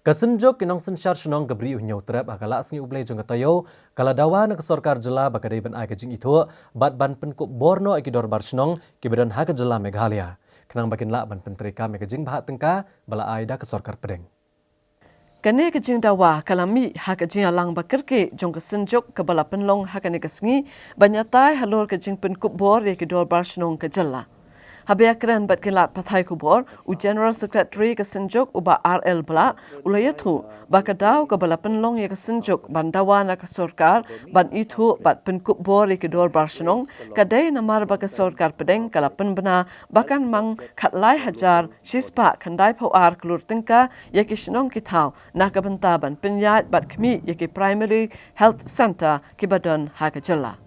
Kasenjok kinong sensyar senong gabri unyaw trap akala sengi ublay jong katayo kala dawa na kasorkar jela bakadai ban ay kajing itu bat ban penkup Borno ay kidor bar senong kibadan ha kajela Meghalaya. Kenang bakin la ban pentrika megajing bahat tengka bala ay da kasorkar pedeng. Kane kajing dawa kalami ha kajing alang bakirke jong kasenjok kabala penlong ha kane kasengi banyatai halor kajing penkup bor ya kidor bar senong kajela. Habiakran bat kilat pathai kubor u General Secretary kasenjok uba RL bala ulayatu bakadaw kabala penlong ya kasenjok bandawa na kasorkar ban itu bat penkup bor ya kidor barsenong kadai namar baka sorkar pedeng kala penbena bakan mang khatlai hajar shispa khandai phawar klur tingka ya kisnong kithaw na kabanta ban penyat bat khmi ya ki Primary Health Center kibadan hakajalla.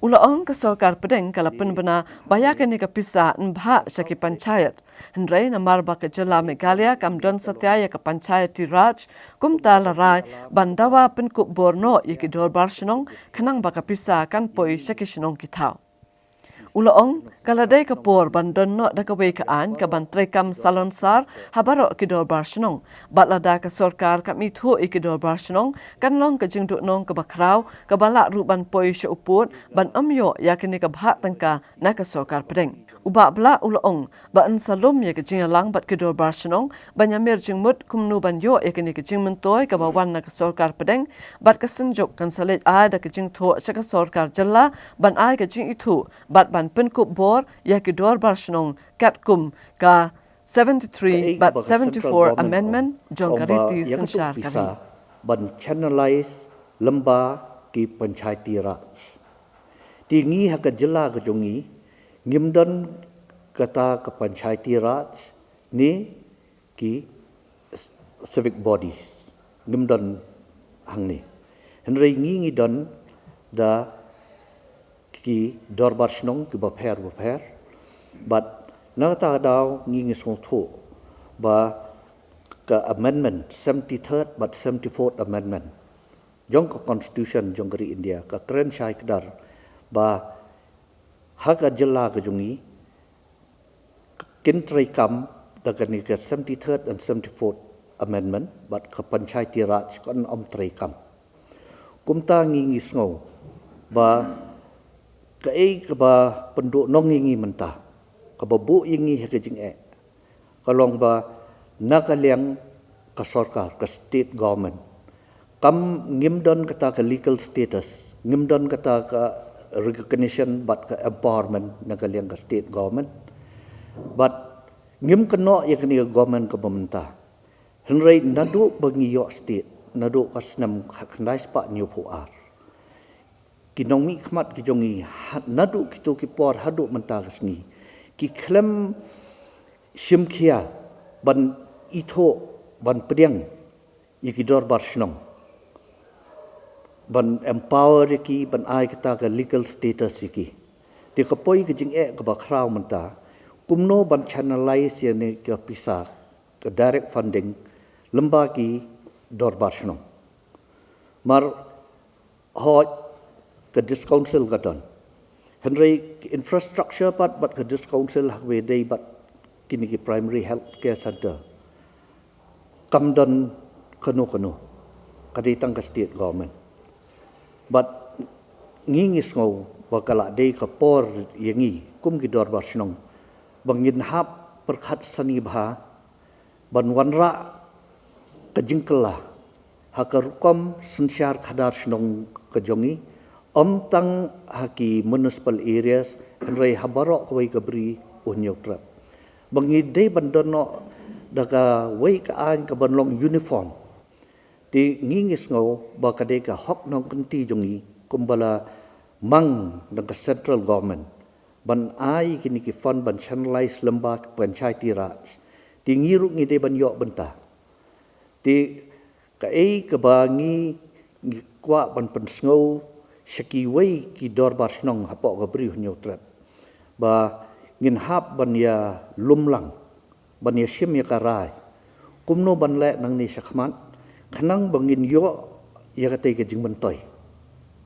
Ulaong kasorkar pedeng kala penbena bayakan ni kapisa nbha syaki panchayat. Hendrai namar baka jela Meghalaya kamdon satyaya ke panchayat tiraj kumta larai bandawa penkup Borno yaki dor barsenong kanang baka pisa kan poi syaki senong kithaw. Ulaong kaladai kapor bandon no dakaway kaan ka bantray kam salonsar habaro kidor barsenong batlada ka sorkar kami thu ikidor barsenong kanlong ka jingdu nong ka bakraw ka bala ruban poi sya uput ban amyo yakini ka bha tangka na ka sorkar pedeng uba bla ulaong ba an salum ya ka jingalang bat kidor barsenong banyamir jingmut kumnu banyo yakini ka jingmentoy ka bawan na ka sorkar pedeng bat ka senjok kan salit ada ka jing thu sya ka sorkar jalla ban ai ka jing itu bat penkup bor ya kidor barsenong katkum ka 73 but 74 amendment jong kariti sensyar kami ban channelize lemba ki panchayati raj tingi hak jela ka jongi ngimdan kata ka panchayati raj ni ki civic bodies ngimdan hangni henry ngi don da ki dorbar senong ki bapher but nata daw ngi song thu ba ka amendment 73rd but 74th amendment jong ka constitution jong kari India ka kren shai kedar ba hak jela ka jungi kintrai kam dagan ka 73rd and 74th amendment but ka panchayati raj kan trai kam kumta ngi sngo ba kai ba penduk nong ngi mentah ka babu ngi ha jing kalong ba nakaliang ka sarkar ka state government kam ngimdon kata ka legal status ngimdon kata ka recognition but ka empowerment nakaliang ka state government but ngim keno ya kini government ka pemerintah henry nadu bangi yo state nadu kasnam khandai spa new puar kinong mi khmat ki jongi nadu kito ki por hadu mentah kasni ki klem simkhia ban itho ban priang yaki dor barsenong ban empower yaki ban ai kata ka legal status yaki ti ka poi ki jing ka bakraw mentah kumno ban channelize yani ka pisa ka direct funding lemba ki dor barsenong mar ho ke dis council gadon henry infrastructure but ke dis council hakwe dei but kini ki primary health care center kamdon kanu kadi tang ka state government but ngingis ngau bakala dei ka por yangi kum ki dor barsenong bangin hap perkhat sani bha ban wanra ka jingkela hakarukom sensyar khadar senong ka jongi tang haki municipal areas henry habaro kawai kabri unyok trap bangi dei bandono daga wai ka an ka banlong uniform ti ngingis ngau baka dei ka hok nong kanti jongi kumbala mang dang ka central government ban ai kini ki fund ban channelize lemba panchayati raj ti ngiru ngi dei ban yo benta ti ka ka bangi kwa ban pensngau syaki wei ki dor barsenong hapok ka bri hunyo trap ba ngin hap ban ya lumlang ban ya sim ya karai kumno ban le nang ni sakmat khanang bangin yo ya ka te ka jing ban toy